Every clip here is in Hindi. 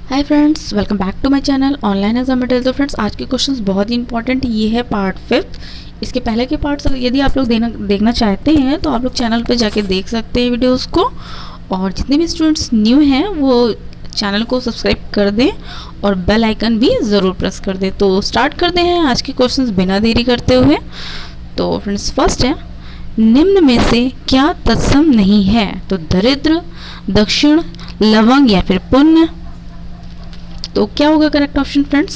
Hi friends, welcome back to my channel online exam material. तो फ्रेंड्स, आज के क्वेश्चंस बहुत ही इंपॉर्टेंट, ये है पार्ट 5। इसके पहले के पार्ट्स यदि आप लोग देखना चाहते हैं तो आप लोग चैनल पे जाके देख सकते हैं वीडियोस को। और जितने भी स्टूडेंट्स न्यू हैं वो चैनल को सब्सक्राइब कर दें और बेल आइकन भी ज़रूर प्रेस कर दें। तो स्टार्ट करते हैं आज के क्वेश्चन बिना देरी करते हुए। तो फ्रेंड्स, फर्स्ट है, निम्न में से क्या तत्सम नहीं है? तो दरिद्र, दक्षिण, लवंग या फिर पुण्य। तो क्या होगा करेक्ट ऑप्शन फ्रेंड्स?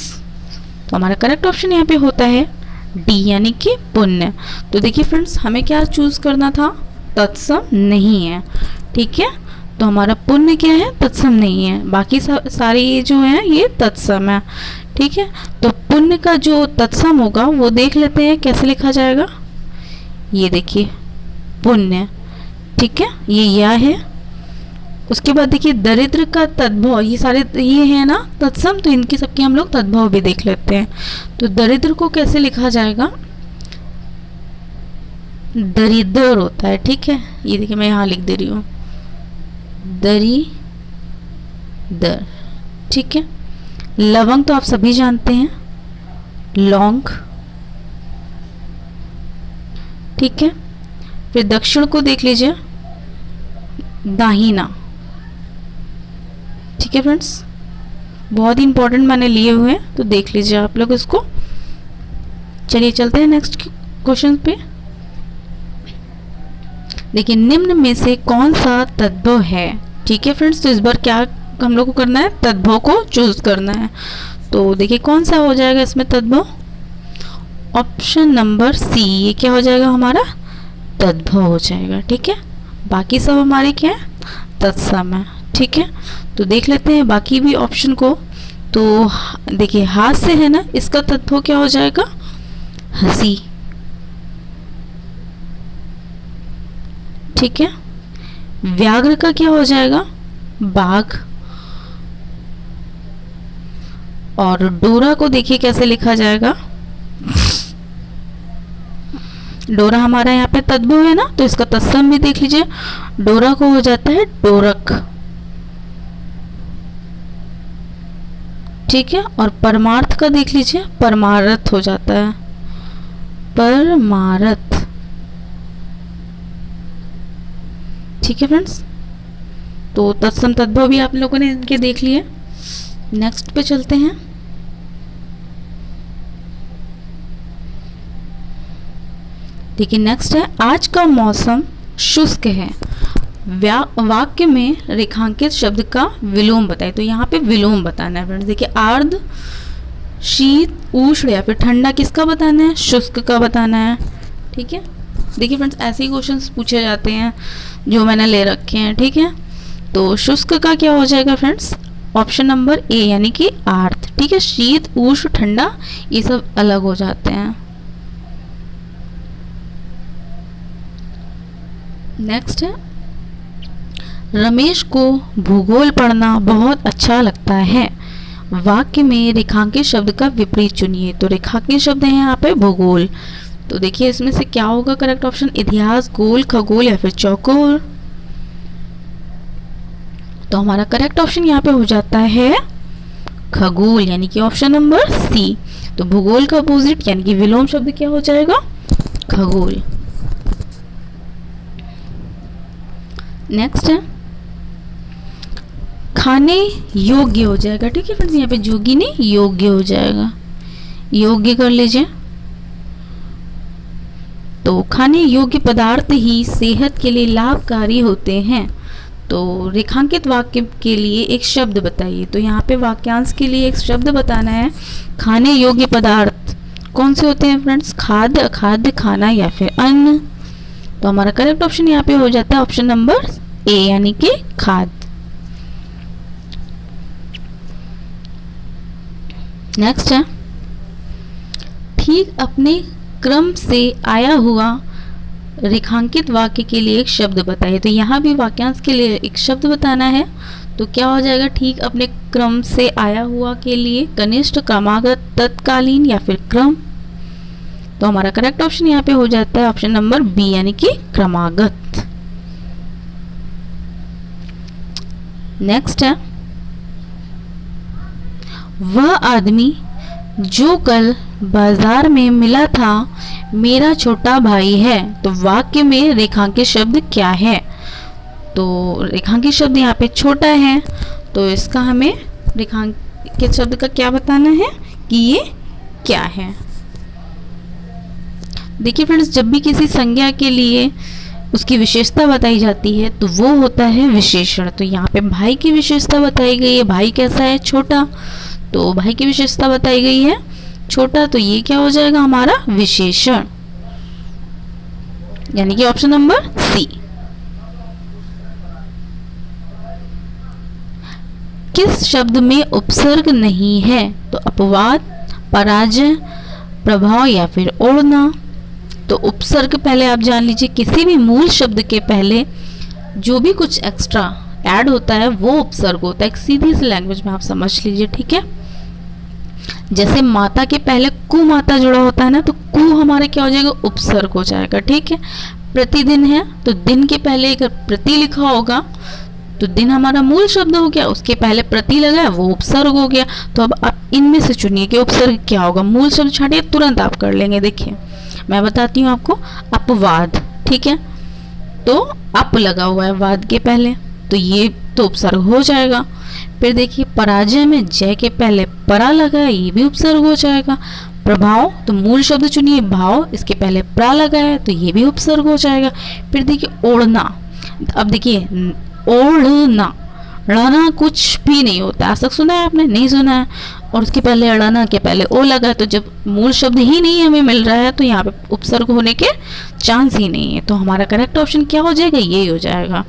तो हमारा करेक्ट ऑप्शन यहाँ पे होता है डी, यानी कि पुण्य। तो देखिए फ्रेंड्स, हमें क्या चूज करना था? तत्सम नहीं है, ठीक है। तो हमारा पुण्य क्या है? तत्सम नहीं है। बाकी सारे ये जो है ये तत्सम है, ठीक है। तो पुण्य का जो तत्सम होगा वो देख लेते हैं कैसे लिखा जाएगा। ये देखिए पुण्य, ठीक है, ये या है। उसके बाद देखिए दरिद्र का तद्भव, ये सारे ये है ना तत्सम, तो इनकी सबकी हम लोग तद्भव भी देख लेते हैं। तो दरिद्र को कैसे लिखा जाएगा? दरिद्र होता है, ठीक है। ये देखिए मैं यहाँ लिख दे रही हूँ दरिद्र, ठीक है। लवंग तो आप सभी जानते हैं, लौंग, ठीक है। फिर दक्षिण को देख लीजिए, दाहिना, ठीक है फ्रेंड्स। बहुत ही इंपॉर्टेंट मैंने लिए हुए हैं, तो देख लीजिए आप लोग इसको। चलिए चलते हैं नेक्स्ट क्वेश्चन पे। देखिए निम्न में से कौन सा तद्भव है? ठीक है फ्रेंड्स, तो इस बार क्या हम लोग को करना है? तद्भव को चूज करना है। तो देखिए कौन सा हो जाएगा इसमें तद्भव? ऑप्शन नंबर सी, ये क्या हो जाएगा? हमारा तद्भव हो जाएगा, ठीक है। बाकी सब हमारे क्या है? तत्सम है, ठीक है। तो देख लेते हैं बाकी भी ऑप्शन को। तो देखिए हास्य है ना, इसका तद्भव क्या हो जाएगा? हंसी, ठीक है। व्याघ्र का क्या हो जाएगा? बाघ। और डोरा को देखिए कैसे लिखा जाएगा? डोरा हमारा यहाँ पे तद्भव है ना, तो इसका तत्सम भी देख लीजिए। डोरा को हो जाता है डोरक, ठीक है। और परमार्थ का देख लीजिए, परमारथ हो जाता है, परमारथ, ठीक है फ्रेंड्स। तो तत्सम तद्भव भी आप लोगों ने इनके देख लिए। नेक्स्ट पे चलते हैं। देखिए नेक्स्ट है, आज का मौसम शुष्क है, वाक्य में रेखांकित शब्द का विलोम बताए। तो यहाँ पे विलोम बताना है फ्रेंड्स। देखिए आर्द्र, शीत, उष्ण या फिर ठंडा किसका बताना है? शुष्क का बताना है, ठीक है। देखिए फ्रेंड्स, ऐसे ही क्वेश्चंस पूछे जाते हैं जो मैंने ले रखे हैं, ठीक है। तो शुष्क का क्या हो जाएगा फ्रेंड्स? ऑप्शन नंबर ए, यानी कि आर्द्र, ठीक है। शीत, उष्ण, ठंडा ये सब अलग हो जाते हैं। नेक्स्ट है, रमेश को भूगोल पढ़ना बहुत अच्छा लगता है, वाक्य में रेखांकित शब्द का विपरीत चुनिए। तो रेखांकित शब्द है यहाँ पे भूगोल। तो देखिए इसमें से क्या होगा करेक्ट ऑप्शन? इतिहास, गोल, खगोल या फिर चौकोर। तो हमारा करेक्ट ऑप्शन यहाँ पे हो जाता है खगोल, यानी कि ऑप्शन नंबर सी। तो भूगोल का अपोजिट यानी कि विलोम शब्द क्या हो जाएगा? खगोल। नेक्स्ट है, खाने योग्य हो जाएगा, ठीक है फ्रेंड्स। यहाँ पे जोगी नहीं, योग्य हो जाएगा, योग्य कर लीजिए। तो खाने योग्य पदार्थ ही सेहत के लिए लाभकारी होते हैं। तो रेखांकित वाक्य के लिए एक शब्द बताइए। तो यहाँ पे वाक्यांश के लिए एक शब्द बताना है। खाने योग्य पदार्थ कौन से होते हैं फ्रेंड्स? खाद्य, अखाद्य, खाना या फिर अन्न। तो हमारा करेक्ट ऑप्शन यहाँ पे हो जाता है ऑप्शन नंबर ए, यानी कि खाद्य। नेक्स्ट है, ठीक अपने क्रम से आया हुआ रेखांकित वाक्य के लिए एक शब्द बताइए। तो यहाँ भी वाक्यांश के लिए एक शब्द बताना है। तो क्या हो जाएगा? ठीक अपने क्रम से आया हुआ के लिए कनिष्ठ, क्रमागत, तत्कालीन या फिर क्रम। तो हमारा करेक्ट ऑप्शन यहाँ पे हो जाता है ऑप्शन नंबर बी, यानी कि क्रमागत। नेक्स्ट है, वह आदमी जो कल बाजार में मिला था मेरा छोटा भाई है। तो वाक्य में रेखांकित शब्द क्या है? तो रेखांकित शब्द यहाँ पे छोटा है, तो इसका हमें रेखांकित शब्द का क्या बताना है कि ये क्या है। देखिए फ्रेंड्स, जब भी किसी संज्ञा के लिए उसकी विशेषता बताई जाती है तो वो होता है विशेषण। तो यहाँ पे भाई की विशेषता बताई गई है। भाई कैसा है? छोटा। तो भाई की विशेषता बताई गई है छोटा, तो ये क्या हो जाएगा हमारा विशेषण, यानी कि ऑप्शन नंबर सी। किस शब्द में उपसर्ग नहीं है? तो अपवाद, पराजय, प्रभाव या फिर ओढ़ना। तो उपसर्ग पहले आप जान लीजिए, किसी भी मूल शब्द के पहले जो भी कुछ एक्स्ट्रा ऐड होता है वो उपसर्ग होता है। एक सीधी सी लैंग्वेज में आप समझ लीजिए, ठीक है। जैसे माता के पहले कु माता जुड़ा होता है ना, तो कु हमारा क्या हो जाएगा? उपसर्ग हो जाएगा, ठीक है। प्रतिदिन है तो दिन के पहले अगर प्रति लिखा होगा तो दिन हमारा मूल शब्द हो गया, उसके पहले प्रति लगा है वो उपसर्ग हो गया। तो अब आप इनमें से चुनिए कि उपसर्ग क्या होगा। मूल शब्द छाटिए, तुरंत आप कर लेंगे। देखिए मैं बताती हूँ आपको, अपवाद, ठीक है। तो अप लगा हुआ है वाद के पहले, तो ये तो उपसर्ग हो जाएगा। फिर देखिए पराजय में जय के पहले परा लगा है, ये भी उपसर्ग हो जाएगा। प्रभाव, तो मूल शब्द चुनिए भाव, इसके पहले प्रा लगा है तो ये भी उपसर्ग हो जाएगा। फिर देखिए ओढ़ना, अब देखिए ओढ़ना, ड़ना कुछ भी नहीं होता। आज तक सुना है आपने? नहीं सुना है। और उसके पहले ड़ना के पहले ओ लगा है, तो जब मूल शब्द ही नहीं हमें मिल रहा है तो यहाँ पे उपसर्ग होने के चांस ही नहीं है। तो हमारा करेक्ट ऑप्शन क्या हो जाएगा? ये हो जाएगा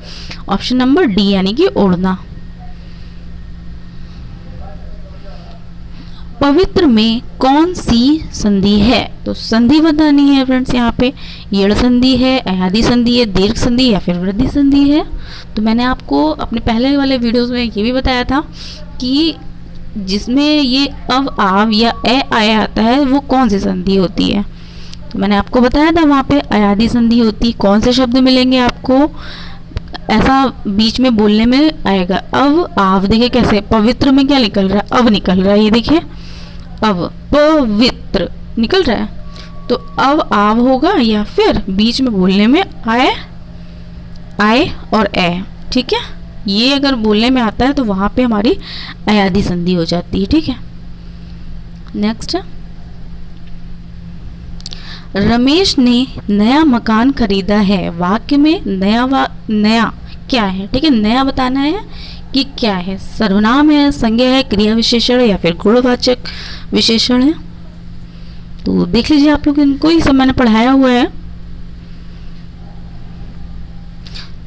ऑप्शन नंबर डी, यानी कि ओढ़ना। पवित्र में कौन सी संधि है? तो संधि बतानी है फ्रेंड्स। यहाँ पे यड़ संधि है, अयादि संधि है, दीर्घ संधि या फिर वृद्धि संधि है। तो मैंने आपको अपने पहले वाले वीडियोस में ये भी बताया था कि जिसमें ये अव आव या ए आया आता है वो कौन सी संधि होती है। तो मैंने आपको बताया था वहाँ पे अयादि संधि होती। कौन से शब्द मिलेंगे आपको ऐसा बीच में बोलने में आएगा? अव आव। देखिए कैसे पवित्र में क्या निकल रहा है? अव निकल रहा है, ये देखिए अव, पवित्र निकल रहा है। तो अव आव होगा या फिर बीच में बोलने में आए और ए, ठीक है। ये अगर बोलने में आता है तो वहां पे हमारी अयादि संधि हो जाती है, ठीक है। नेक्स्ट, रमेश ने नया मकान खरीदा है। वाक्य में नया क्या है? ठीक है, नया बताना है कि क्या है। सर्वनाम है, संज्ञा है, क्रिया विशेषण या फिर गुणवाचक विशेषण है। तो देख लीजिए आप लोग, इनको ही सब मैंने पढ़ाया हुआ है।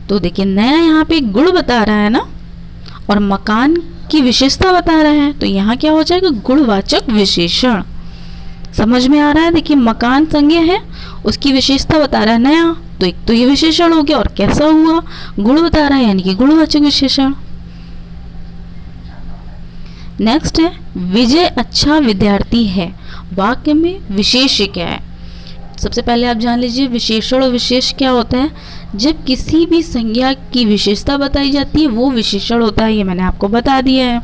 तो देखिए नया यहाँ पे गुण बता रहा है ना, और मकान की विशेषता बता रहा है, तो यहाँ क्या हो जाएगा? गुणवाचक विशेषण। समझ में आ रहा है? देखिए मकान संज्ञा है, उसकी विशेषता बता रहा है नया, तो एक तो ये विशेषण हो गया, और कैसा हुआ? गुण बता रहा है, यानी कि गुणवाचक विशेषण। नेक्स्ट है विजय अच्छा विद्यार्थी है। वाक्य में विशेष्य क्या है? सबसे पहले आप जान लीजिए विशेषण और विशेष क्या होता है। जब किसी भी संज्ञा की विशेषता बताई जाती है वो विशेषण होता है, ये मैंने आपको बता दिया है।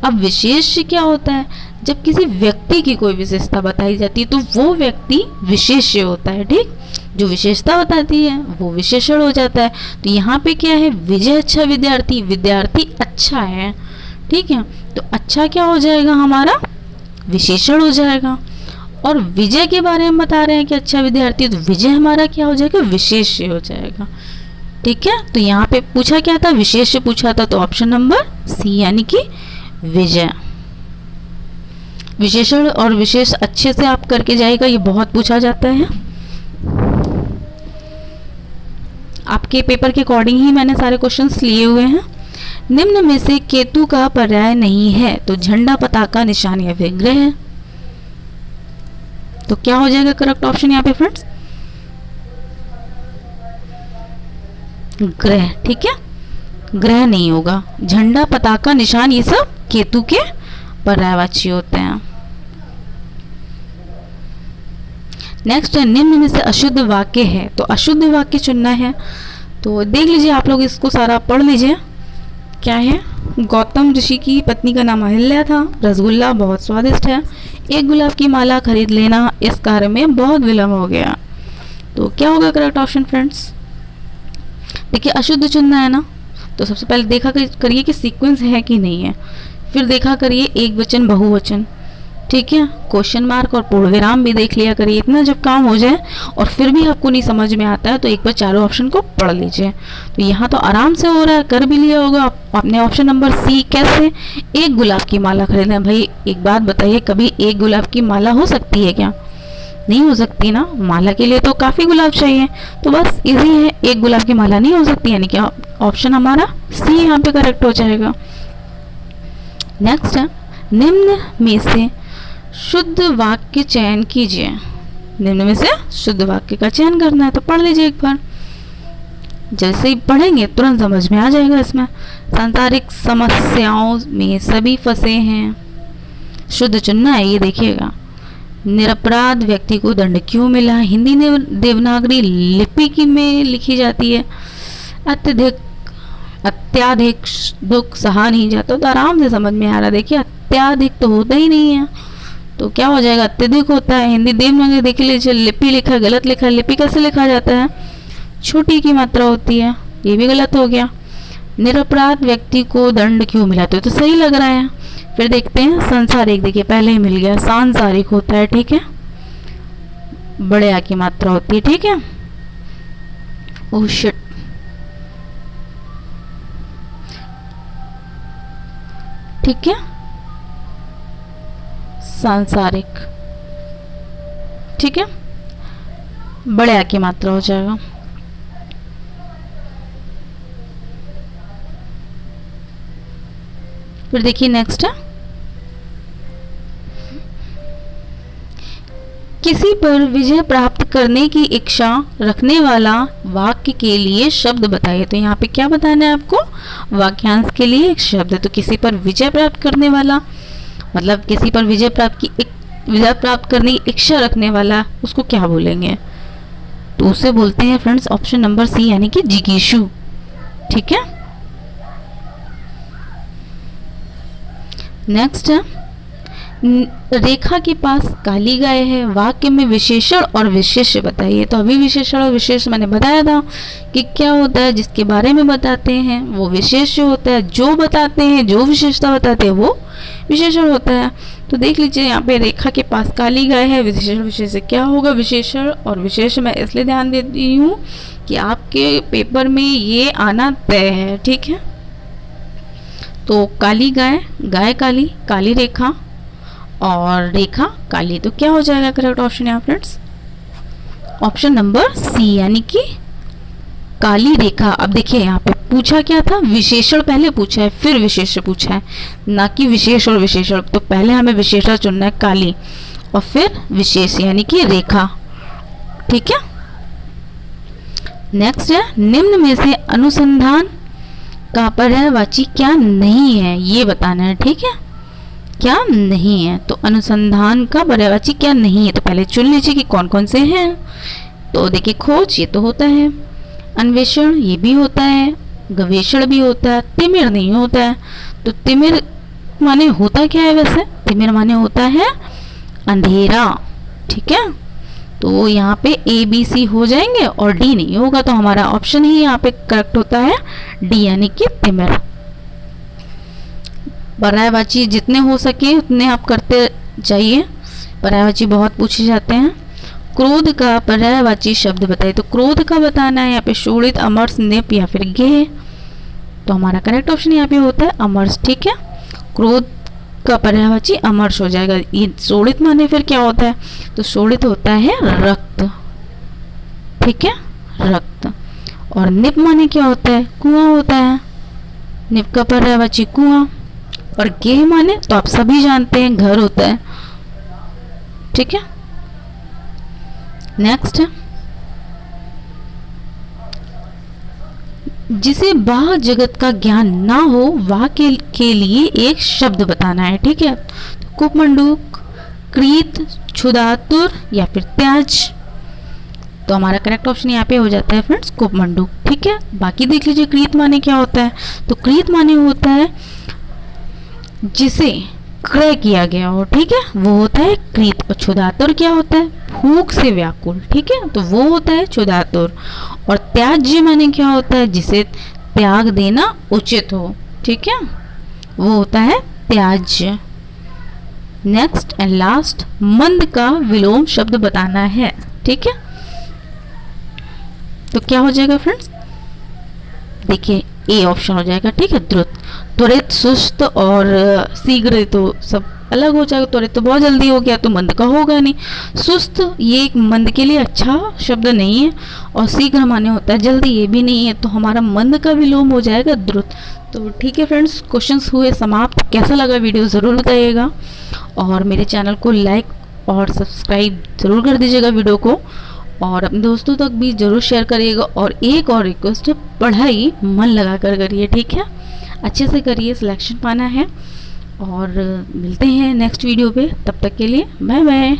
अब विशेष्य क्या होता है? जब किसी व्यक्ति की कोई विशेषता बताई जाती है तो वो व्यक्ति विशेष्य होता है, ठीक। जो विशेषता बताती है वो विशेषण हो जाता है। तो यहाँ पे क्या है? विजय अच्छा विद्यार्थी, विद्यार्थी अच्छा है, ठीक है। तो अच्छा क्या हो जाएगा? हमारा विशेषण हो जाएगा। और विजय के बारे में बता रहे हैं कि अच्छा विद्यार्थी, तो विजय हमारा क्या हो जाएगा? विशेष्य हो जाएगा, ठीक है। तो यहाँ पे पूछा क्या था? विशेष्य पूछा था, तो ऑप्शन नंबर सी यानी कि विजय। विशेषण और विशेष अच्छे से आप करके जाएगा, ये बहुत पूछा जाता है। आपके पेपर के अकॉर्डिंग ही मैंने सारे क्वेश्चंस लिए हुए हैं। निम्न में से केतु का पर्याय नहीं है, तो झंडा, पताका, निशान या फिर ग्रह। तो क्या हो जाएगा करेक्ट ऑप्शन यहाँ पे फ्रेंड्स? ग्रह, ठीक है। ग्रह नहीं होगा। झंडा, पताका, निशान ये सब केतु के पर्यायवाची होते हैं। नेक्स्ट है निम्न में से अशुद्ध वाक्य है, तो अशुद्ध वाक्य चुनना है। तो देख लीजिए आप लोग, इसको सारा पढ़ लीजिए। क्या है? गौतम ऋषि की पत्नी का नाम अहिल्या था। रसगुल्ला बहुत स्वादिष्ट है। एक गुलाब की माला खरीद लेना, इस कार्य में बहुत विलम्ब हो गया। तो क्या होगा करेक्ट ऑप्शन फ्रेंड्स? देखिए अशुद्ध चुनना है ना, तो सबसे पहले देखा करिए कि सीक्वेंस है कि नहीं है। फिर देखा करिए एक वचन बहुवचन, ठीक है, क्वेश्चन मार्क और पूर्ण विराम भी देख लिया करिए। इतना जब काम हो जाए और फिर भी आपको नहीं समझ में आता है तो एक बार चारों ऑप्शन को पढ़ लीजिए। तो यहाँ तो आराम से हो रहा है, कर भी लिया होगा आपने। ऑप्शन नंबर सी कैसे? एक गुलाब की माला खरीदना है। भाई एक बात बताइए, कभी एक गुलाब की माला हो सकती है क्या? नहीं हो सकती ना, माला के लिए तो काफ़ी गुलाब चाहिए। तो बस इजी है, एक गुलाब की माला नहीं हो सकती, यानी कि ऑप्शन हमारा सी यहाँ पे करेक्ट हो जाएगा। नेक्स्ट है, निम्न में से शुद्ध वाक्य चयन कीजिए। निम्न में से शुद्ध वाक्य का चयन करना है, तो पढ़ लीजिए एक बार। जैसे ही पढ़ेंगे तुरंत समझ में आ जाएगा। इसमें सांसारिक समस्याओं में सभी फंसे हैं, शुद्ध चुनना है, ये देखिएगा। निरपराध व्यक्ति को दंड क्यों मिला? हिंदी देवनागरी लिपि की में लिखी जाती है। अत्याधिक दुख सहा नहीं जाता, तो आराम से समझ में आ रहा। देखिए अत्याधिक तो होता ही नहीं है, तो क्या हो जाएगा? अत्यधिक होता है। हिंदी देवनागरी देख लीजिए, लिपि लिखा है, गलत लिखा है। लिपि कैसे लिखा जाता है? छोटी की मात्रा होती है, ये भी गलत हो गया। निरपराध व्यक्ति को दंड क्यों मिला? तो सही लग रहा है। फिर देखते हैं संसारिक, देखिए पहले ही मिल गया, सांसारिक होता है, ठीक है, बड़े आ की मात्रा होती है, ठीक है। ओह शिट, ठीक है, सांसारिक, ठीक है, बड़े आ की मात्रा हो जाएगा। फिर देखिए नेक्स्ट है, किसी पर विजय प्राप्त करने की इच्छा रखने वाला वाक्य के लिए शब्द बताइए। तो यहाँ पे क्या बताना है आपको? वाक्यांश के लिए एक शब्द। तो किसी पर विजय प्राप्त करने वाला मतलब किसी पर विजय प्राप्त करने की इच्छा रखने वाला, उसको क्या बोलेंगे? तो उसे बोलते हैं फ्रेंड्स ऑप्शन नंबर सी, यानी कि जिगीषु, ठीक है। नेक्स्ट है, रेखा के पास काली गाय है, वाक्य में विशेषण और विशेष्य बताइए। तो अभी विशेषण और विशेष मैंने बताया था कि क्या होता है, जिसके बारे में बताते हैं वो विशेष्य होता है, जो बताते हैं, जो विशेषता बताते हैं वो विशेषण होता है। तो देख लीजिए यहाँ पे रेखा के पास काली गाय है, विशेषण विशेष्य क्या होगा? विशेषण और विशेष मैं इसलिए ध्यान देती हूँ कि आपके पेपर में ये आना तय है, ठीक है। तो काली गाय, गाय काली, काली रेखा और रेखा काली, तो क्या हो जाएगा करेक्ट ऑप्शन यहाँ फ्रेंड्स? ऑप्शन नंबर सी, यानी कि काली रेखा। अब देखिए यहाँ पे पूछा क्या था? विशेषण पहले पूछा है, फिर विशेष्य पूछा है, ना कि विशेष और विशेषण। तो पहले हमें विशेषण चुनना है काली, और फिर विशेष यानी कि रेखा, ठीक है। नेक्स्ट है, निम्न में से अनुसंधान का पर्यायवाची क्या नहीं है, ये बताना है, ठीक है। क्या नहीं है? तो अनुसंधान का पर्यायवाची क्या नहीं है, तो पहले चुन लीजिए कि कौन कौन से हैं। तो देखिए खोज, ये तो होता है। अन्वेषण, ये भी होता है। गवेषण भी होता है। तिमिर नहीं होता है। तो तिमिर माने होता क्या है वैसे? तिमिर माने होता है अंधेरा, ठीक है। तो यहाँ पे ए बी सी हो जाएंगे और डी नहीं होगा, तो हमारा ऑप्शन ही यहाँ पे करेक्ट होता है डी, यानी कि तिमिर। पर्यायवाची जितने हो सके उतने आप करते जाइए, पर्यायवाची बहुत पूछे जाते हैं। क्रोध का पर्यायवाची शब्द बताइए। तो क्रोध का बताना है यहाँ पे शोणित, अमर्ष, निप या फिर गेह। तो हमारा करेक्ट ऑप्शन यहाँ पे होता है अमर्ष, ठीक है। क्रोध का पर्यायवाची अमर्ष हो जाएगा। ये शोणित माने फिर क्या होता है? तो शोणित होता है रक्त, ठीक है, रक्त। और निप माने क्या होता है? कुआं होता है। निप का पर्यायवाची कुआं। और गेह माने तो आप सभी जानते हैं घर होता है, ठीक है। नेक्स्ट है, जिसे बाह्य जगत का ज्ञान ना हो वह के लिए एक शब्द बताना है, ठीक है। कुपमंडूक, कृत, क्षुधातुर या फिर त्याज। तो हमारा करेक्ट ऑप्शन यहाँ पे हो जाता है फ्रेंड्स कुपमंडूक, ठीक है। बाकी देख लीजिए कृत माने क्या होता है? तो कृत माने होता है जिसे क्रय किया गया हो, ठीक है, वो होता है कृत। और क्षुधातुर क्या होता है? भूख से व्याकुल, ठीक है, तो वो होता है क्षुधातुर। और त्याज्य माने क्या होता है? जिसे त्याग देना उचित हो, ठीक है, वो होता है त्याज्य। नेक्स्ट एंड लास्ट, मंद का विलोम शब्द बताना है, ठीक है। तो क्या हो जाएगा फ्रेंड्स? देखिए ए ऑप्शन हो जाएगा, ठीक है, द्रुत। त्वरित, सुस्त और शीघ्र तो सब अलग हो जाएगा। त्वरित तो बहुत जल्दी हो गया, तो मंद का होगा नहीं। सुस्त ये एक मंद के लिए अच्छा शब्द नहीं है, और शीघ्र माने होता है जल्दी, ये भी नहीं है, तो हमारा मंद का विलोम हो जाएगा द्रुत। तो ठीक है फ्रेंड्स, क्वेश्चंस हुए समाप्त। कैसा लगा वीडियो ज़रूर बताइएगा, और मेरे चैनल को लाइक और सब्सक्राइब ज़रूर कर दीजिएगा वीडियो को, और अपने दोस्तों तक भी ज़रूर शेयर करिएगा। और एक और रिक्वेस्ट है, पढ़ाई मन लगा कर करिए, ठीक है, अच्छे से करिए, सिलेक्शन पाना है। और मिलते हैं नेक्स्ट वीडियो पे, तब तक के लिए बाय बाय।